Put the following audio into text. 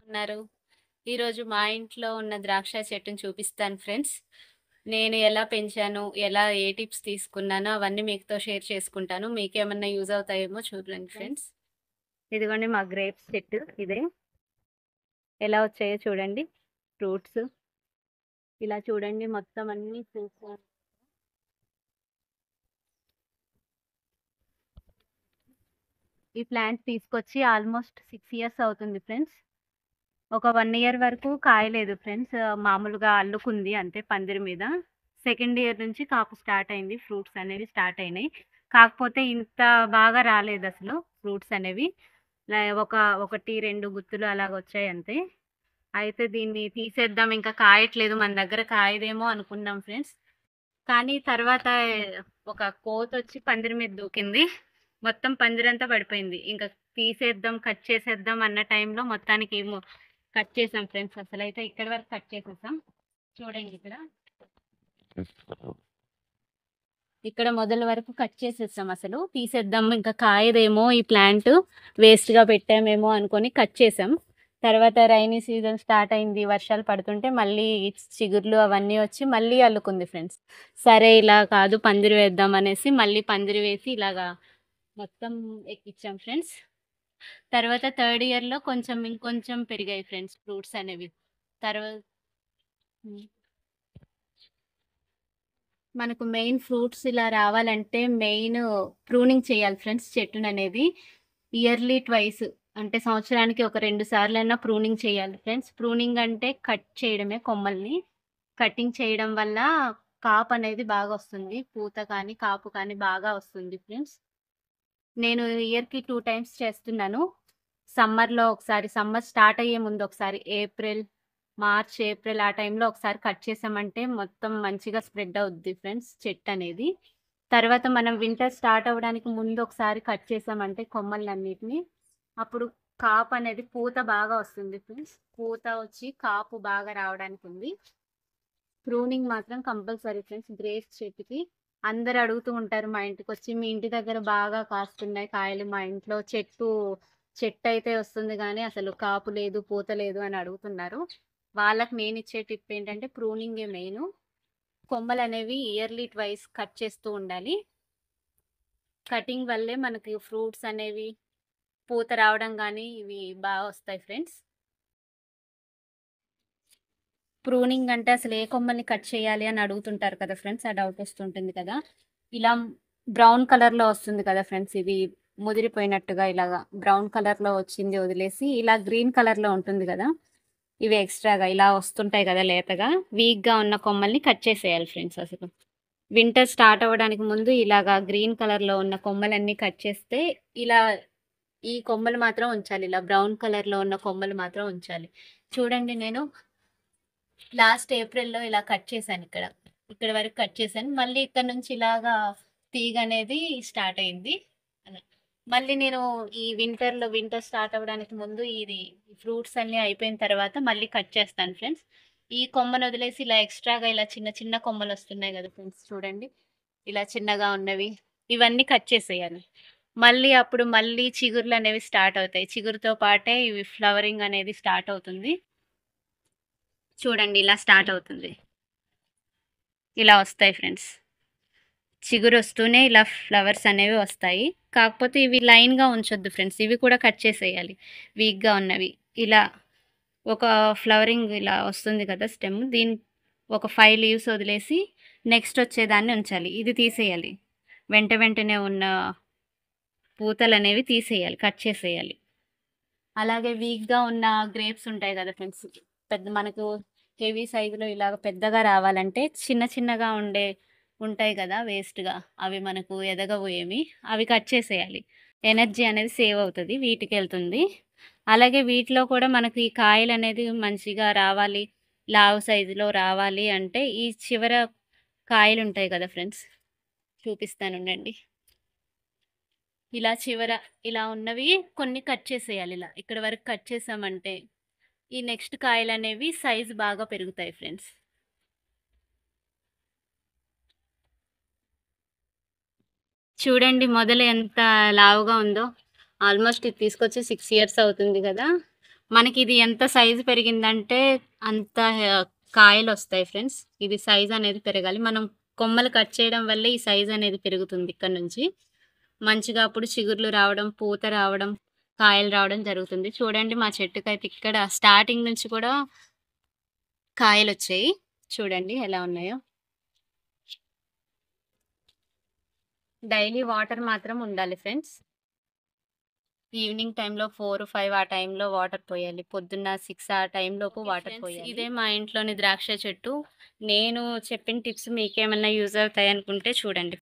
ఉన్నారు. ఈరోజు మా ఇంట్లో ఉన్న ద్రాక్ష చెట్టుని చూపిస్తాను ఫ్రెండ్స్. నేను ఎలా పెంచాను, ఏ టిప్స్ తీసుకున్నానో అవన్నీ మీతో షేర్ చేసుకుంటాను. మీకేమన్నా యూజ్ అవుతాయేమో చూడండి ఫ్రెండ్స్. ఇదిగోండి మా గ్రేప్స్ చెట్టు ఇదే. ఎలా వచ్చాయో చూడండి ఫ్రూట్స్. ఇలా చూడండి మొత్తం అన్ని ఫ్రూట్స్. ఈ ప్లాంట్ తీసుకొచ్చి ఆల్మోస్ట్ 6 ఇయర్స్ అవుతుంది ఫ్రెండ్స్. ఒక 1 ఇయర్ వరకు కాయలేదు ఫ్రెండ్స్. మామూలుగా అల్లుకుంది అంతే పందిరి మీద. సెకండ్ ఇయర్ నుంచి కాపు స్టార్ట్ అయింది. ఫ్రూట్స్ అనేవి స్టార్ట్ అయినాయి. కాకపోతే ఇంత బాగా రాలేదసలు ఫ్రూట్స్ అనేవి. ఒక 1, 2 గుత్తులు అలాగొచ్చాయి అంతే. అయితే దీన్ని తీసేద్దాం, ఇంకా కాయట్లేదు, మన దగ్గర కాయదేమో అనుకున్నాం ఫ్రెండ్స్. కానీ తర్వాత ఒక కోతొచ్చి పందిరి మీద దూకింది. మొత్తం పందిరంతా పడిపోయింది. ఇంకా తీసేద్దాం, కట్ చేసేద్దాం అన్న టైంలో మొత్తానికి ఏమో కట్ చేసాం ఫ్రెండ్స్. అసలైతే ఇక్కడి వరకు కట్ చేసేసాం. చూడండి ఇక్కడ మొదల వరకు కట్ చేసేసాం. అసలు తీసేద్దాం, ఇంకా కాయదేమో, ఈ ప్లాంట్ వేస్ట్గా పెట్టామేమో అనుకొని కట్ చేసాం. తర్వాత రైనీ సీజన్ స్టార్ట్ అయింది. వర్షాలు పడుతుంటే మళ్ళీ చిగుర్లు అవన్నీ వచ్చి మళ్ళీ అల్లుకుంది ఫ్రెండ్స్. సరే ఇలా కాదు, పందిరి వేద్దాం అనేసి మళ్ళీ పందిరి వేసి ఇలాగా మొత్తం ఎక్కించాం ఫ్రెండ్స్. తర్వాత థర్డ్ ఇయర్లో ఇంకొంచెం పెరిగాయి ఫ్రెండ్స్ ఫ్రూట్స్ అనేవి. తర్వాత మనకు మెయిన్ ఫ్రూట్స్ ఇలా రావాలంటే మెయిన్ ప్రూనింగ్ చేయాలి ఫ్రెండ్స్ చెట్టుననేది. ఇయర్లీ ట్వైస్, అంటే సంవత్సరానికి ఒక 2 సార్లైనా ప్రూనింగ్ చేయాలి ఫ్రెండ్స్. ప్రూనింగ్ అంటే కట్ చేయడమే కొమ్మల్ని. కటింగ్ చేయడం వల్ల కాపు అనేది బాగా వస్తుంది. పూత కానీ కాపు కానీ బాగా వస్తుంది ఫ్రెండ్స్. నేను ఇయర్‌కి 2 టైమ్స్ చేస్తున్నాను. సమ్మర్‌లో ఒకసారి, సమ్మర్ స్టార్ట్ అయ్యే ముందు ఒకసారి, మార్చ్, ఏప్రిల్ ఆ టైంలో ఒకసారి కట్ చేసామంటే మొత్తం మంచిగా స్ప్రెడ్ అవుద్ది ఫ్రెండ్స్ చెట్టనేది. తర్వాత మనం వింటర్ స్టార్ట్ అవ్వడానికి ముందు ఒకసారి కట్ చేసామంటే కొమ్మలన్నిటిని, అప్పుడు కాపు అనేది పూత బాగా వస్తుంది ఫ్రెండ్స్. పూత వచ్చి కాపు బాగా రావడానికి ఉంది. ప్రూనింగ్ మాత్రం కంపల్సరీ ఫ్రెండ్స్ గ్రేప్స్ చెట్టుకి. అందరూ అడుగుతూ ఉంటారు మా ఇంటికొచ్చి, మీ ఇంటి దగ్గర బాగా కాస్తున్నాయి కాయలు, మా ఇంట్లో చెట్టయితే వస్తుంది గానీ అసలు కాపు లేదు, పూత లేదు అని అడుగుతున్నారు. వాళ్ళకి నేనిచ్చే టిప్ ఏంటంటే ప్రూనింగే మెయిను. కొమ్మలనేవి ఇయర్లీ ట్వైస్ కట్ చేస్తూ ఉండాలి. కటింగ్ వల్లే మనకి ఫ్రూట్స్ అనేవి పూత రావడం గానీ ఇవి బాగా వస్తాయి ఫ్రెండ్స్. ప్రూనింగ్ అంటే అసలు ఏ కొమ్మల్ని కట్ చేయాలి అని అడుగుతుంటారు కదా ఫ్రెండ్స్. ఆ డౌట్ వస్తుంటుంది కదా. ఇలా బ్రౌన్ కలర్‌లో వస్తుంది కదా ఫ్రెండ్స్. ఇది ముదిరిపోయినట్టుగా ఇలాగా బ్రౌన్ కలర్‌లో వచ్చింది వదిలేసి, ఇలా గ్రీన్ కలర్‌లో ఉంటుంది కదా. ఇవి ఎక్స్‌ట్రాగా ఇలా వస్తుంటాయి కదా లేతగా. వీక్‌గా ఉన్న కొమ్మల్ని కట్ చేసేయాలి ఫ్రెండ్స్ అసలు. వింటర్ స్టార్ట్ అవ్వడానికి ముందు ఇలాగా గ్రీన్ కలర్‌లో ఉన్న కొమ్మలన్నీ కట్ చేస్తే, ఇలా ఈ కొమ్మలు మాత్రం ఉంచాలి. ఇలా బ్రౌన్ కలర్‌లో ఉన్న కొమ్మలు మాత్రం ఉంచాలి. చూడండి, నేను లాస్ట్ ఏప్రిల్‌లో ఇలా కట్ చేశాను ఇక్కడ. ఇక్కడ వరకు కట్ చేశాను. మళ్ళీ ఇక్కడ నుంచి ఇలాగా తీగనేది స్టార్ట్ అయింది. అలా. మళ్ళీ నేను ఈ వింటర్ స్టార్ట్ అవ్వడానికి ముందు ఇది ఫ్రూట్స్ అన్నీ అయిపోయిన తర్వాత మళ్ళీ కట్ చేస్తాను ఫ్రెండ్స్. ఈ కొమ్మను వదిలేసి ఇలా ఎక్స్‌ట్రాగా ఇలా చిన్న చిన్న కొమ్మలొస్తున్నాయి గదా ఫ్రెండ్స్ చూడండి. ఇలా చిన్నగా ఉన్నవి. ఇవన్నీ కట్ చేసేయాలి. మళ్ళీ చిగుర్లనేవి స్టార్ట్ అవుతాయి. చిగురుతో పాటే ఇవి ఫ్లవరింగ్ అనేది స్టార్ట్ అవుతుంది. చూడండి ఇలా స్టార్ట్ అవుతుంది. ఇలా వస్తాయి ఫ్రెండ్స్. చిగురొస్తూనే ఇలా ఫ్లవర్స్ అనేవి వస్తాయి. కాకపోతే ఇవి లైన్‌గా ఉంచొద్దు ఫ్రెండ్స్. ఇవి కూడా కట్ చేసేయాలి. వీక్‌గా ఉన్నవి. ఇలా ఒక ఫ్లవరింగ్ ఇలా వస్తుంది కదా స్టెమ్. ఒక 5 లీవ్స్ వదిలేసి నెక్స్ట్ వచ్చేదాన్ని ఉంచాలి. ఇది తీసేయాలి. వెంటనే ఉన్న పూతలనేవి తీసేయాలి. కట్ చేసేయాలి. అలాగే వీక్‌గా ఉన్న గ్రేప్స్ ఉంటాయి కదా ఫ్రెండ్స్. మనకు హెవీ సైజులో ఇలాగ పెద్దగా రావాలంటే చిన్నగా ఉంటాయి కదా వేస్ట్‌గా. అవి మనకు ఎదగవు ఏమి. అవి కట్ చేసేయాలి. ఎనర్జీ అనేది సేవ్ అవుతది. వీటికెళ్తుంది. అలాగే వీటిలో కూడా మనకి ఈ కాయలనేది మంచిగా రావాలి, లావు సైజులో రావాలి అంటే ఈ చివర కాయలుంటాయి కదా ఫ్రెండ్స్. చూపిస్తానుండండి. ఇలా ఉన్నవి కొన్ని కట్ చేసేయాలి ఇలా. ఇక్కడి వరకు కట్ చేసామంటే ఈ నెక్స్ట్ కాయలనేవి సైజ్ బాగా పెరుగుతాయి ఫ్రెండ్స్. చూడండి మొదలు ఎంత లావుగా ఉందో. ఆల్మోస్ట్ ఇది తీసుకొచ్చి 6 ఇయర్స్ అవుతుంది కదా. మనకి ఇది ఎంత సైజు పెరిగిందంటే అంత కాయలొస్తాయి ఫ్రెండ్స్. ఇది సైజ్ అనేది పెరగాలి. మనం కొమ్మలు కట్ చేయడం వల్లే ఈ సైజ్ అనేది పెరుగుతుంది ఇక్కడ నుంచి. మంచిగా అప్పుడు చిగుర్లు రావడం, పూత రావడం, కాయలు రావడం జరుగుతుంది. చూడండి మా చెట్టుకైతే ఇక్కడ స్టార్టింగ్ నుంచి కూడా కాయలొచ్చాయి. చూడండి ఎలా ఉన్నాయో. డైలీ వాటర్ మాత్రం ఉండాలి ఫ్రెండ్స్. ఈవినింగ్ టైంలో 4, 5 ఆ టైంలో వాటర్ పోయాలి. పొద్దున్న 6 ఆ టైంలోపు ఓకే వాటర్ ఫ్రెండ్స్. పోయాలి. ఇదే మా ఇంట్లోని ద్రాక్ష చెట్టు. నేను చెప్పిన టిప్స్ మీకేమన్నా యూజ్ అవుతాయనుకుంటే చూడండి.